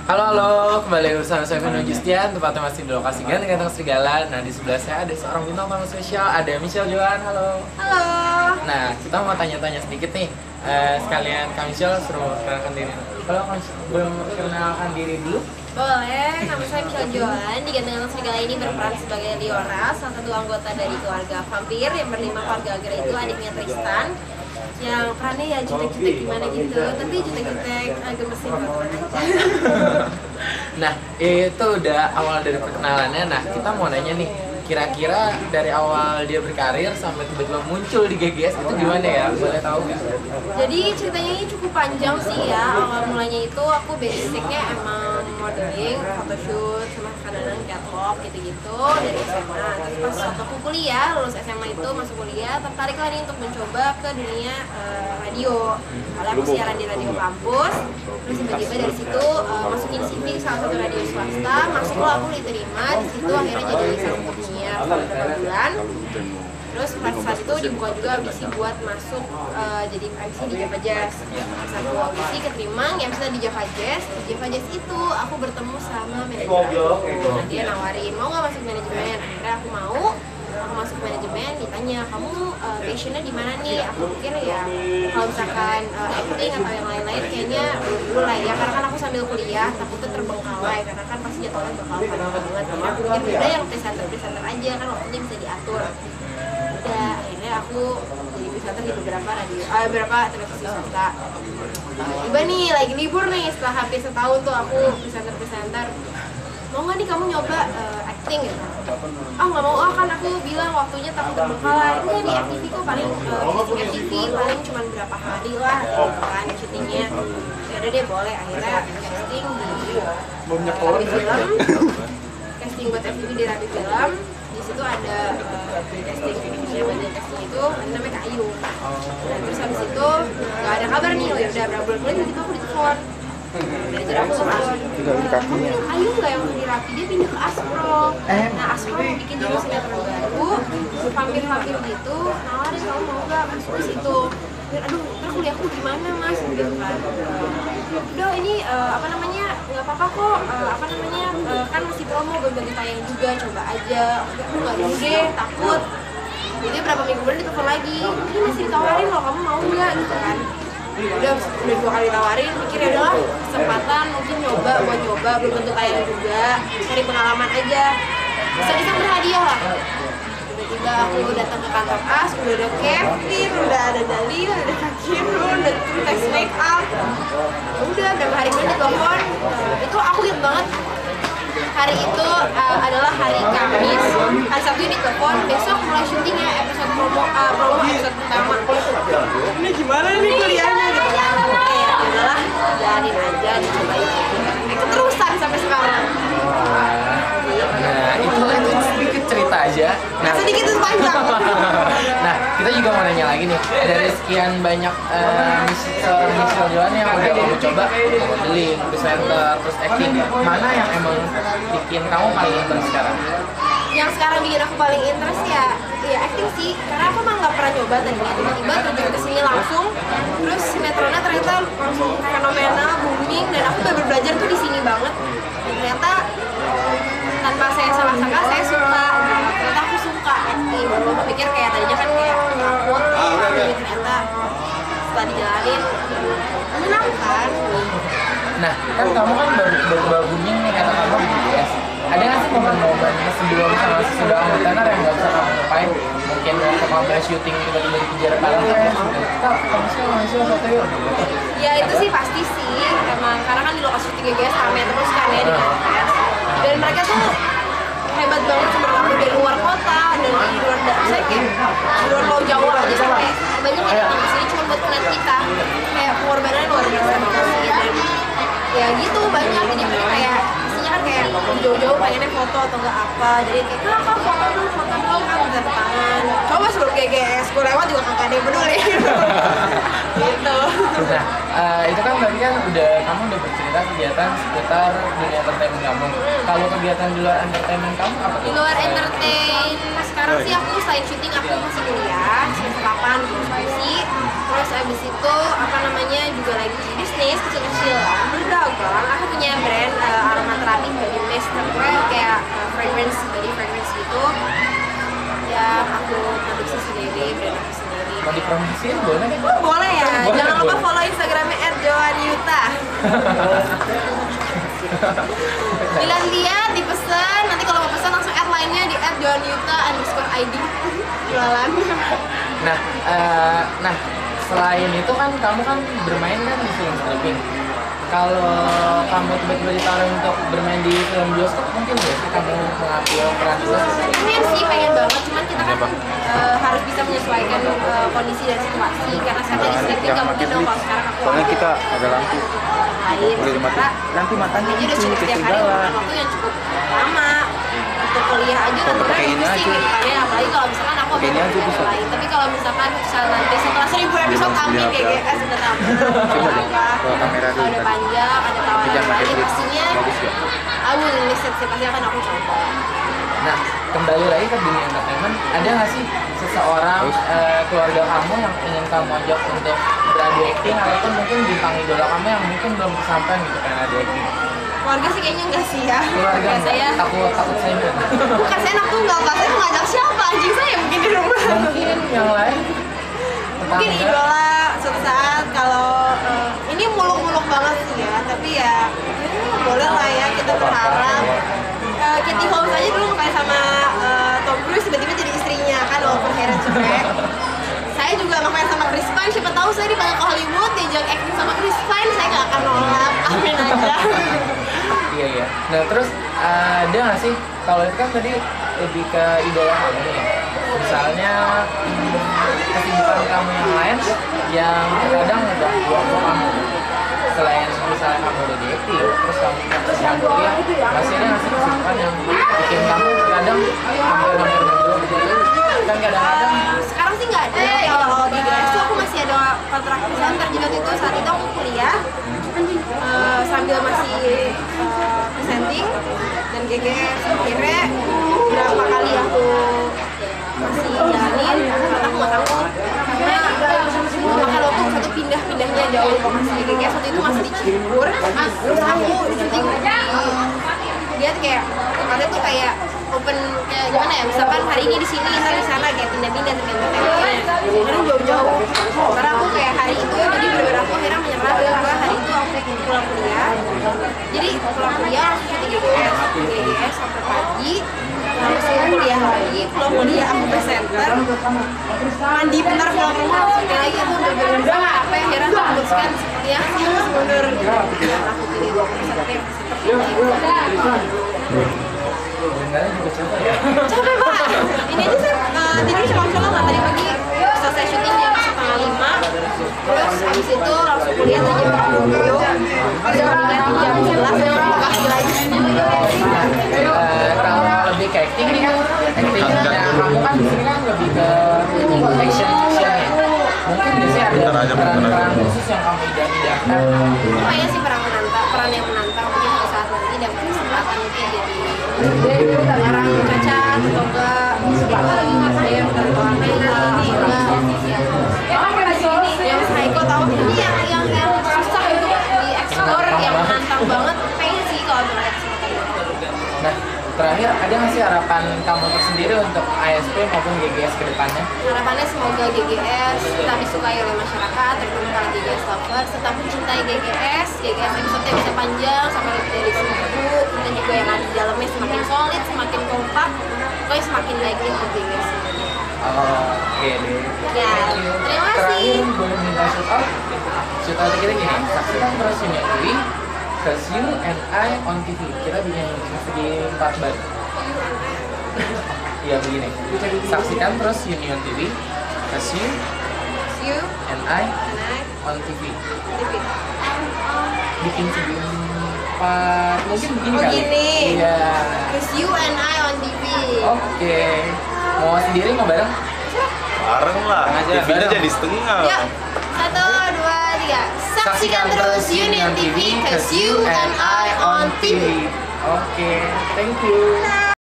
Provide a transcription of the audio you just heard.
Halo, kembali bersama saya Vino Justian, tepatnya masih di lokasi Ganteng-Ganteng Serigala. Nah, di sebelah saya ada seorang bintang tamu spesial, ada Michelle Joan. Halo. Halo. Nah, kita mau tanya-tanya sedikit nih. Sekalian Kak Michelle suruh memperkenalkan diri. Kalau Kak Michelle belum memperkenalkan diri dulu? Boleh, nama saya Michelle Joan. Di Ganteng-Ganteng Serigala ini berperan sebagai Liora, salah satu anggota dari keluarga vampir yang berlima keluarga agar itu adiknya Tristan. Yang perannya ya jutek-jutek gimana gitu, tapi jutek-jutek gemesin kok, tenang aja. Nah, itu udah awal dari perkenalannya. Nah, kita mau nanya nih, kira-kira dari awal dia berkarir sampai tiba-tiba muncul di GGS itu gimana ya? Boleh tahu nggak? Jadi ceritanya ini cukup panjang sih ya. Awal mulanya itu aku basicnya emang modeling, photoshoot, sama kadang-kadang catwalk gitu-gitu dari SMA. Terus pas waktu aku kuliah, lulus SMA itu masuk kuliah, tertarik lagi untuk mencoba ke dunia radio. Kalau aku siaran di radio kampus, terus tiba-tiba dari situ masukin CV di salah satu radio swasta, masuklah aku diterima. Di situ akhirnya jadi salah satu penyiar selama beberapa bulan. Terus saat itu dibuka juga audisi buat masuk jadi MC di Java Jazz. Satu audisi keterima MC di Java Jazz. Di Java Jazz itu aku bertemu sama manajer. Nah, dia nawarin mau nggak masuk manajemen. Akhirnya aku mau. Aku masuk manajemen, ditanya kamu passionnya di mana nih? Aku pikir ya kalau misalkan acting atau yang lain-lain kayaknya dulu lah ya, karena kan aku sambil kuliah takutnya terbengkalai karena kan pasti jadwalnya bakal padat banget. Akhirnya aku pikir udah yang presenter aja kan waktunya bisa diatur. Udah akhirnya aku jadi presenter di beberapa televisi swasta. Tiba nih lagi libur nih setelah hampir setahun tuh aku presenter. Mau nggak nih kamu nyoba acting gitu? Nggak mau, kan aku bilang waktunya takut terbengkalai. Enggak nih FTV kok paling FTV paling cuma berapa hari lah gitu kan syutingnya. Ya udah deh boleh, akhirnya casting di Rapi Film. Casting buat FTV di Rapi Film. Di situ ada casting bagian casting itu namanya Kak Ayu. Nah, terus habis itu nggak ada kabar nih, udah berapa bulan tiba-tiba aku ditelepon. Dari aku telepon, Ayu nggak yang di Rapi, dia pindah ke Aspro. Nah Aspro mau bikin juga sinetron baru, vampir-vampir gitu, nawarin kamu mau nggak masuk ke situ. Dan aduh, terus kuliahku gimana mas? Gitu kan. Udah ini nggak apa-apa kok, kan masih promo berbagai tayang juga, coba aja. Aku nggak dulu deh, takut. Jadi berapa minggu kemudian ditelepon lagi, ini masih ditawarin loh, kamu mau nggak gitu kan? Udah 2 kali tawarin, pikir ya udahlah kesempatan mungkin buat nyoba belum tentu tayang juga, cari pengalaman aja, bisa berhadiah lah. Tiba-tiba aku datang ke kantor AS, udah ada Kevin, udah ada Dalil, udah ada Kak Kirun, udah tes make up. Udah berapa hari kemudian ditelepon, itu aku ingat banget. Hari itu adalah hari Kamis, hari Sabtu ditelepon, besok mulai syutingnya episode promo episode pertama. Ini gimana nih kuliahnya gitu kan? Oke, adalah jalanin aja, dicobain. Keterusan sampai sekarang. Nah, itu sedikit cerita aja. Nah, sedikit itu panjang. Nah, kita juga mau nanya lagi nih, dari sekian banyak seorang Michelle Joan yang udah kamu coba modeling, presenter, terus acting, mana yang emang bikin kamu paling interest sekarang? Yang sekarang bikin aku paling interest ya acting sih, karena aku emang nggak pernah nyoba tadinya, tiba-tiba terjun ke sini langsung, terus sinetronnya ternyata langsung fenomenal, booming, dan aku baru belajar tuh di sini banget. Dan ternyata tanpa saya salah sangka saya suka, ternyata aku suka acting. Aku pikir kayak tadinya kan kayak takut, tapi ternyata setelah dijalanin menyenangkan. Nah, kan kamu kan baru booming nih kata kamu di GGS. Ada nggak sih momen-momen sebelum sama sesudah kamu tenar yang nggak bisa kamu ngapain? Mungkin waktu kamu syuting tiba-tiba dikejar parang kamu sih foto yuk. Ya itu sih pasti sih, emang karena kan di lokasi syuting GGS rame terus kan ya di GGS. Dan mereka tuh hebat banget menurut aku, dari luar kota dan di luar saya kayak di luar Pulau Jawa aja sampai banyak yang datang ke sini cuma buat ngeliat kita, kayak pengorbanannya luar biasa banget sih. Dan ya gitu banyak, jadi mereka kayak isinya kan kayak jauh-jauh pengennya foto atau enggak apa, jadi kayak kakak foto dulu, foto kan minta tangan, coba sebelum GGS gue lewat juga kakak ada yang peduli. Gitu. Nah, itu kan berarti kan kamu udah bercerita kegiatan seputar dunia entertainment kamu. Kalau kegiatan di luar entertainment kamu apa tuh? Di luar entertain, sekarang sih aku selain syuting aku masih kuliah semester 8 di skripsi. Terus abis itu juga lagi bisnis kecil-kecilan berdagang. Aku punya brand dipromosiin boleh kan? Boleh ya. Boleh, Jangan lupa boleh. follow Instagramnya @joanyuta. Dilihat, dipesan. Nanti kalau mau pesan langsung add line-nya di @joanyuta_id. Jualan. Nah, selain itu kan kamu kan bermain kan di film stripping. Kalau kamu tiba-tiba ditaruh untuk bermain di film bioskop, mungkin nggak sih kamu mengambil peran itu? Pengen sih, pengen banget. Cuman kita kan harus bisa menyesuaikan kondisi dan situasi. Karena sekarang lagi stripping nggak mungkin dong kalau sekarang aku Soalnya kita ada lampu. lain. Boleh dimati. Nanti matanya Jadi udah cukup setiap hari ketinggalan. waktu yang cukup lama untuk kuliah aja Kalau nanti pakai ini pusing aja. gitu kan ya, apalagi kalau misalkan aku Pakai ini mau aja yang bisa. lain. Tapi kalau misalkan misalnya nanti setelah 1000 episode amin GGS udah tahu Coba deh, apa bawa kamera dulu kalau udah tadi. panjang ada tawaran Jangan pakai lain trip. pastinya Bagus ya. aku list sih pasti akan aku coba. Nah, kembali lagi ke dunia entertainment, ada nggak sih seseorang keluarga kamu yang ingin kamu ajak untuk beradu acting ataupun mungkin bintang idola kamu yang mungkin belum kesampaian gitu kan adu acting? Keluarga sih kayaknya enggak sih ya. Keluarga Kayak saya takut saya enggak. bukan saya anak tunggal pak, saya mau ngajak siapa anjing saya mungkin di rumah. Mungkin yang lain. Mungkin Tetangga. idola suatu saat kalau ini muluk-muluk banget sih ya, tapi ya boleh lah ya kita berharap. Katie Holmes aja dulu kayak sama Tom Cruise tiba-tiba jadi istrinya kan walaupun heran cerai. Saya juga makanya sama Chris Pine, siapa tahu saya dipanggil ke Hollywood diajak acting sama Chris Pine, saya nggak akan nolak, amin aja. Iya. Nah terus ada nggak sih kalau itu kan tadi lebih ke idola kamu ya. Misalnya kesibukan kamu yang lain yang kadang udah waktu kamu selain misalnya kamu udah di acting, terus kamu sedang kuliah, masih ada nggak sih kesibukan yang bikin kamu kadang hampir ngedrop gitu? Kan kadang-kadang Sekarang sih nggak ada. Kalau di GS tuh aku masih ada kontrak presenter juga waktu itu. Saat itu aku kuliah sambil masih presenting dan GGS. Akhirnya berapa kali aku masih jalanin, ternyata aku nggak sanggup karena makan waktu satu pindah-pindahnya jauh lokasi. GGS waktu itu masih di Cibubur, terus aku syuting dia kayak tempatnya tuh kayak open kayak gimana ya, misalkan hari ini di sini ntar di sana kayak pindah-pindah ternyata kadang jauh-jauh. Karena aku kayak hari itu jadi bener-bener aku akhirnya menyerah karena hari itu aku pulang kuliah, jadi pulang kuliah langsung syuting GGS sampai pagi, langsung kuliah lagi, pulang kuliah aku presenter, mandi bentar pulang ke rumah langsung syuting lagi. Aku bener-bener capek, akhirnya aku memutuskan sepertinya aku harus mundur aku pilih presenter yang seperti itu. dengarnya juga capek ya. Capek pak. Ini aja saya tidur cuma lah tadi pagi selesai syuting jam 4:30. Terus habis itu langsung kuliah tuh jam 7. Terus mendingan jam 11 saya mau kaki lagi. Kalau lebih ke acting nih kan, actingnya kamu kan di sini kan lebih ke action ya. Mungkin di sini ada peran-peran khusus yang kamu idam-idamkan. Kayaknya sih peran yang menantang mungkin suatu saat nanti dapat kesempatan mungkin jadi orang cacat atau enggak ada yang terwarna atau enggak yang psycho tahu ini yang susah untuk dieksplor yang menantang banget pengen sih kalau ada kesempatan. Nah, terakhir ada nggak sih harapan kamu tersendiri untuk ASP maupun GGS ke depannya? Harapannya semoga GGS tetap disukai oleh masyarakat, terutama para GGS lovers, tetap mencintai GGS episode-nya bisa panjang sampai lebih dari 1000, kita juga yang ada di dalamnya semakin solid, semakin kompak, pokoknya semakin naikin ke GGS. Oke deh. Ya, terima kasih. Terakhir boleh minta shout out kita gini, saksikan terus Union TV, cause you and I on TV. Kita bikin segi 4 baru. Iya begini. Saksikan terus Union TV, cause you See you, and I and I on TV. TV. Bikin segi 4 mungkin begini Oh, kali. gini. Iya. Cause you and I on TV. Oke. Mau sendiri mau bareng? Bareng lah. Aja, TV-nya bareng. jadi setengah. Yuk, 1, 2, 3. Saksikan terus Union TV, cause you and I on TV. Oke, thank you.